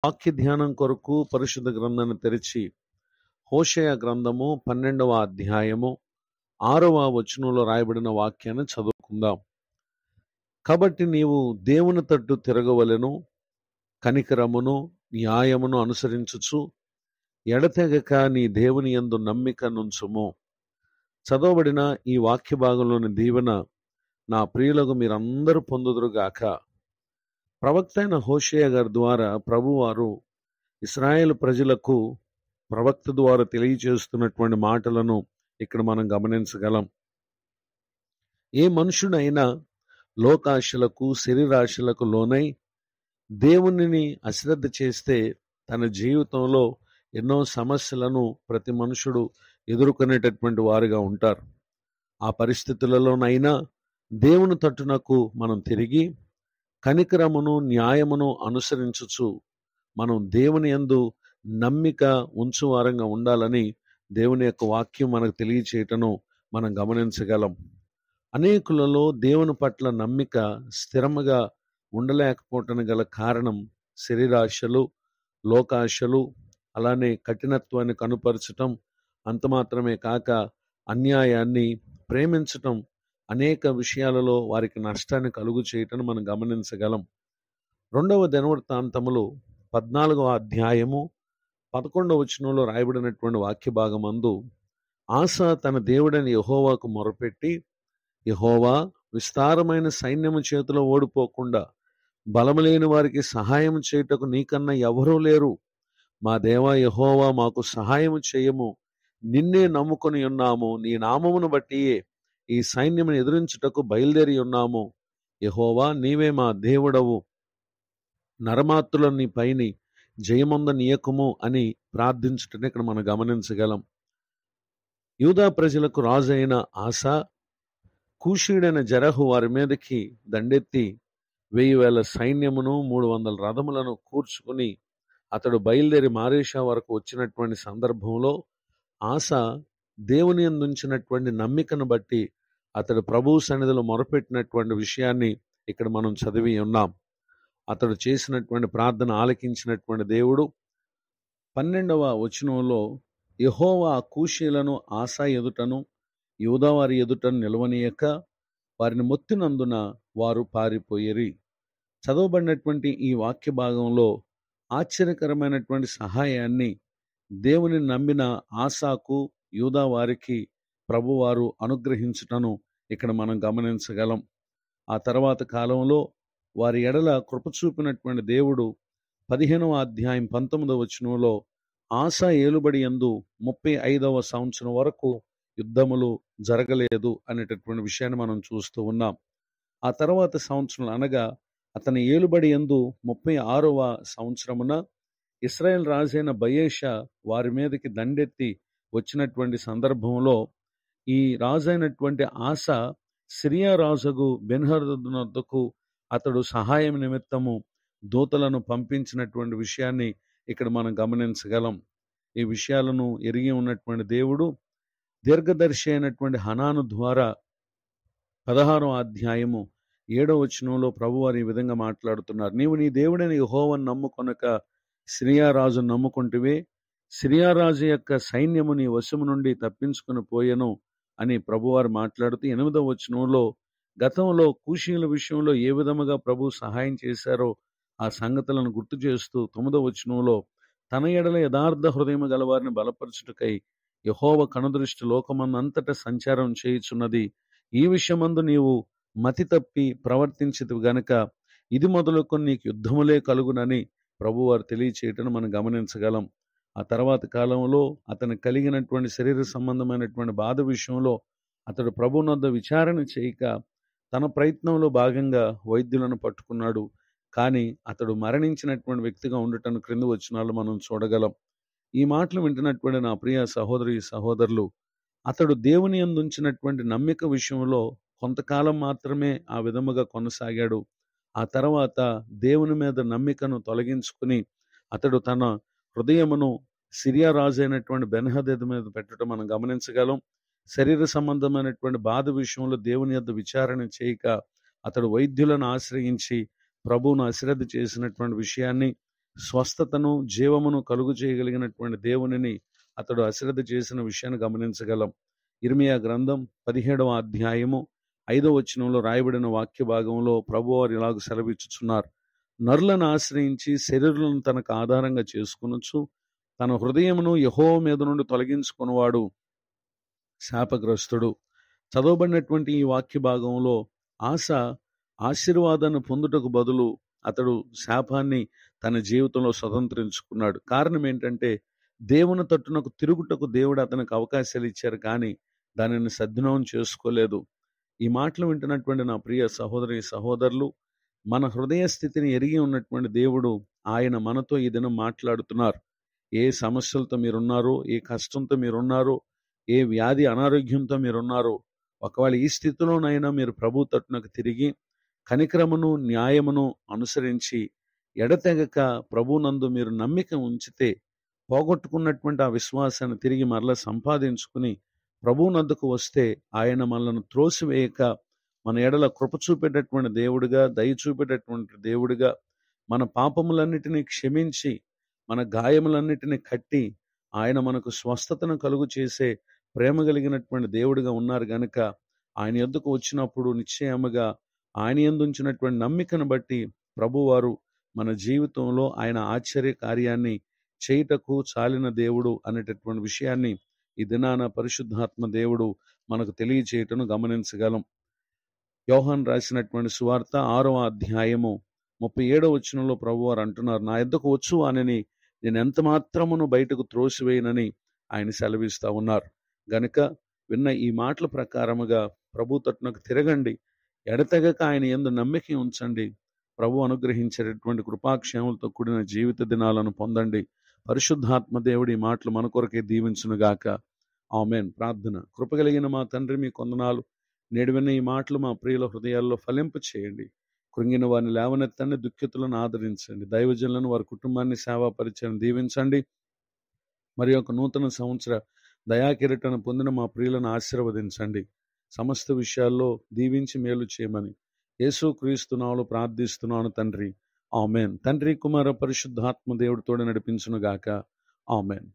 వాక్య ధ్యానం కొరకు పరిశుద్ధ గ్రంథాన్ని తెరిచి హోషేయ గ్రంథము 12వ అధ్యాయము 6వ వచనంలో రాయబడిన వాక్యాన్ని చదువుకుందాం. కాబట్టి నీవు దేవుని తట్టు తిరగవలెను, కనికరమును న్యాయమును అనుసరించుచు ఎడతెగక నీ దేవుని యందు నమ్మిక నుంచుము. చదవబడిన ఈ వాక్య భాగంలోని దీవెన నా ప్రియులకు మీరందరూ పొందుదురుగాక. ప్రవక్త అయిన హోషేయ గారి ద్వారా ప్రభువారు ఇశ్రాయేలు ప్రజలకు ప్రవక్త ద్వారా తెలియజేస్తున్నటువంటి మాటలను ఇక్కడ మనం గమనించగలం. ఏ మనుషుడైనా లోకాశలకు శరీరాశలకు లోనై దేవునిని అశ్రద్ధ చేస్తే తన జీవితంలో ఎన్నో సమస్యలను ప్రతి మనుషుడు ఎదుర్కొనేటటువంటి వారుగా ఉంటారు. ఆ పరిస్థితులలోనైనా దేవుని తట్టునకు మనం తిరిగి కనికరమును న్యాయమును అనుసరించుచు మనం దేవుని యందు నమ్మిక ఉంచువారంగా ఉండాలని దేవుని యొక్క వాక్యం మనకు తెలియచేయటను మనం గమనించగలం. అనేకులలో దేవుని పట్ల నమ్మిక స్థిరముగా ఉండలేకపోవటానికి గల కారణం శరీరాశలు, లోకాశలు, అలానే కఠినత్వాన్ని కనుపరచటం, అంత మాత్రమే కాక అన్యాయాన్ని ప్రేమించటం, అనేక విషయాలలో వారికి నష్టాన్ని కలుగు చేయటం మనం గమనించగలం. 2వ దినవృత్తాంతములు 14వ అధ్యాయము 11వ వచనంలో రాయబడినటువంటి వాక్య భాగమందు ఆసా తన దేవుడైన యెహోవాకు మొరపెట్టి, యెహోవా, విస్తారమైన సైన్యము చేతిలో ఓడిపోకుండా బలము లేని వారికి సహాయం చేయుటకు నీకన్నా ఎవరూ లేరు. మా దేవా యెహోవా, మాకు సహాయం చేయము. నిన్నే నమ్ముకొని ఉన్నాము. నీ నామమును బట్టియే ఈ సైన్యమును ఎదిరించుటకు బయలుదేరి ఉన్నాము. యెహోవా, నీవే మా దేవుడవు. నరమాత్రులను నీ పైని జయమొందనీయకుము అని ప్రార్థించుటని ఇక్కడ మనం గమనించగలం. యూదా ప్రజలకు రాజు అయిన ఆసా కూషీయుడైన జరహు వారి మీదకి దండెత్తి 1000 సైన్యమును 300 రథములను కూర్చుకుని అతడు బయలుదేరి మారేషా వరకు వచ్చినటువంటి సందర్భంలో ఆసా దేవుని యందు ఉంచినటువంటి నమ్మికను బట్టి అతడు ప్రభువు సన్నిధిలో మొరపెట్టినటువంటి విషయాన్ని ఇక్కడ మనం చదివి ఉన్నాం. అతడు చేసినటువంటి ప్రార్థన ఆలకించినటువంటి దేవుడు 12వ వచనంలో యెహోవా కూషీలను ఆసా ఎదుటను యూదా వారి ఎదుటను నిలవనీయక వారిని మొత్తినందున వారు పారిపోయిరి. చదవబడినటువంటి ఈ వాక్య భాగంలో ఆశ్చర్యకరమైనటువంటి సహాయాన్ని దేవుని నమ్మిన ఆసాకు, యూదా వారికి ప్రభువారు అనుగ్రహించుటను ఇక్కడ మనం గమనించగలం. ఆ తర్వాత కాలంలో వారి ఎడల కృప చూపినటువంటి దేవుడు 15వ అధ్యాయం 19వ వచనంలో ఆసా ఏలుబడి యందు 35వ సంవత్సరం వరకు యుద్ధములు జరగలేదు అనేటటువంటి విషయాన్ని మనం చూస్తూ ఉన్నాం. ఆ తర్వాత సంవత్సరం అనగా అతని ఏలుబడి యందు 36వ సంవత్సరమున ఇశ్రాయేల్ రాజైన బయేషా వారి మీదకి దండెత్తి వచ్చినటువంటి సందర్భంలో ఈ రాజైనటువంటి ఆసా సిరియా రాజుకు బెన్హదదునొద్దకు అతడు సహాయం నిమిత్తము దూతలను పంపించినటువంటి విషయాన్ని ఇక్కడ మనం గమనించగలం. ఈ విషయాలను ఎరిగి ఉన్నటువంటి దేవుడు దీర్ఘదర్శి అయినటువంటి హనాను ద్వారా 16వ అధ్యాయము 7వ వచనంలో ప్రభువారు ఈ విధంగా మాట్లాడుతున్నారు. నీవు నీ దేవుడైన యెహోవాను నమ్ముకొనక సిరియా రాజు నమ్ముకుంటివే. సిరియా రాజు యొక్క సైన్యము నీ వశము నుండి తప్పించుకుని పోయెను అని ప్రభువారు మాట్లాడుతూ 8వ వచనంలో గతంలో కూషీయుల విషయంలో ఏ విధముగా ప్రభు సహాయం చేశారో ఆ సంగతులను గుర్తు చేస్తూ 9వ వచనంలో తన ఎడల యథార్థ హృదయము గలవారిని బలపరచుటకై యెహోవా కనుదృష్టి లోకమందంతటా సంచారం చేయుచున్నది. ఈ విషయమందు నీవు మతి తప్పి ప్రవర్తించితివి గనుక ఇది మొదలుకొని నీకు యుద్ధములే కలుగునని ప్రభువారు తెలియచేయటం మనం గమనించగలం. ఆ తర్వాత కాలంలో అతను కలిగినటువంటి శరీర సంబంధమైనటువంటి బాధ విషయంలో అతడు ప్రభువునొద్ద విచారణ చేయక తన ప్రయత్నంలో భాగంగా వైద్యులను పట్టుకున్నాడు. కానీ అతడు మరణించినటువంటి వ్యక్తిగా ఉండటం క్రింద వచనాలు మనం చూడగలం. ఈ మాటలు వింటున్నటువంటి నా ప్రియ సహోదరి సహోదరులు, అతడు దేవుని యందు ఉంచినటువంటి నమ్మిక విషయంలో కొంతకాలం మాత్రమే ఆ విధముగా కొనసాగాడు. ఆ తర్వాత దేవుని మీద నమ్మికను తొలగించుకుని అతడు తన హృదయమును సిరియా రాజు అయినటువంటి బెన్హదదు మీద పెట్టడం మనం గమనించగలం. శరీర సంబంధమైనటువంటి బాధ విషయంలో దేవుని యొద్ద విచారణ చేయక అతడు వైద్యులను ఆశ్రయించి ప్రభువును అశ్రద్ధ చేసినటువంటి విషయాన్ని స్వస్థతను, జీవమును కలుగు చేయగలిగినటువంటి దేవునిని అతడు అశ్రద్ధ చేసిన విషయాన్ని గమనించగలం. ఇర్మియా గ్రంథం 17వ అధ్యాయము 5వ వచనంలో రాయబడిన వాక్య భాగంలో ప్రభువారు ఇలాగ సెలవిచ్చుచున్నారు. నరులను ఆశ్రయించి శరీరులను తనకు ఆధారంగా చేసుకొనొచ్చు తన హృదయమును యెహోవా మీద నుండి తొలగించుకున్నవాడు శాపగ్రస్తుడు. చదవబడినటువంటి ఈ వాక్య భాగంలో ఆశ ఆశీర్వాదాన్ని పొందుటకు బదులు అతడు శాపాన్ని తన జీవితంలో స్వతంత్రించుకున్నాడు. కారణం ఏంటంటే దేవుని తట్టునకు తిరుగుటకు దేవుడు అతనికి అవకాశాలు ఇచ్చారు, కానీ దానిని సద్వినియోగం చేసుకోలేదు. ఈ మాటలు వింటున్నటువంటి నా ప్రియ సహోదరి సహోదరులు, మన హృదయ స్థితిని ఎరిగి ఉన్నటువంటి దేవుడు ఆయన మనతో ఈ దినం మాట్లాడుతున్నారు. ఏ సమస్యలతో మీరున్నారో, ఏ కష్టంతో మీరున్నారో, ఏ వ్యాధి అనారోగ్యంతో మీరున్నారో, ఒకవేళ ఈ స్థితిలోనైనా మీరు ప్రభు తట్టునకు తిరిగి కనికరమును న్యాయమును అనుసరించి ఎడతెగక ప్రభునందు మీరు నమ్మిక ఉంచితే పోగొట్టుకున్నటువంటి ఆ విశ్వాసాన్ని తిరిగి మరలా సంపాదించుకుని ప్రభువునద్దకు వస్తే ఆయన మనల్ని త్రోసివేయక మన ఎడల కృప చూపేటటువంటి దేవుడిగా, దయ చూపేటటువంటి దేవుడిగా, మన పాపములన్నిటినీ క్షమించి మన గాయములన్నిటినీ కట్టి ఆయన మనకు స్వస్థతను కలుగు చేసే ప్రేమ కలిగినటువంటి దేవుడిగా ఉన్నారు గనుక ఆయన యొద్దకు వచ్చినప్పుడు నిశ్చయముగా ఆయన యందు ఉంచినటువంటి నమ్మికను బట్టి ప్రభువారు మన జీవితంలో ఆయన ఆశ్చర్య కార్యాన్ని చేయుటకు చాలిన దేవుడు అనేటటువంటి విషయాన్ని ఈ దినాన పరిశుద్ధాత్మ దేవుడు మనకు తెలియచేయటను గమనించగలం. యోహాను రాసినటువంటి సువార్త 6వ అధ్యాయము 37వ వచనంలో ప్రభువారు అంటున్నారు, నా యొద్దకు వచ్చు వానిని నేను ఎంత మాత్రమును బయటకు త్రోసివేయనని ఆయన సెలవిస్తా ఉన్నారు. గనుక విన్న ఈ మాటల ప్రకారముగా ప్రభు తట్టునకు తిరగండి, ఎడతెగక ఆయన యందు నమ్మిక ఉంచండి. ప్రభు అనుగ్రహించేటటువంటి కృపాక్షేమలతో కూడిన జీవిత దినాలను పొందండి. పరిశుద్ధాత్మ దేవుడి ఈ మాటలు మన కొరకే దీవించునుగాక. ఆమేన్. ప్రార్థన. కృపగలిగిన మా తండ్రి, మీ కొందనాలు. నేడు విన్న ఈ మాటలు మా ప్రియుల హృదయాల్లో ఫలింపు చేయండి. కృంగిన వారిని లేవనెత్తండి, దుఃఖితులను ఆదరించండి. దైవజనులను, వారి కుటుంబాన్ని, సేవా పరిచయం దీవించండి. మరి ఒక నూతన సంవత్సర దయాకిరీటను పొందిన మా ప్రియులను ఆశీర్వదించండి. సమస్త విషయాల్లో దీవించి మేలు చేయమని యేసుక్రీస్తు నామములో ప్రార్థిస్తున్నాను తండ్రి. ఆమేన్. తండ్రి, కుమార, పరిశుద్ధాత్మ దేవుడితోనే నడిపించునుగాక. ఆమేన్.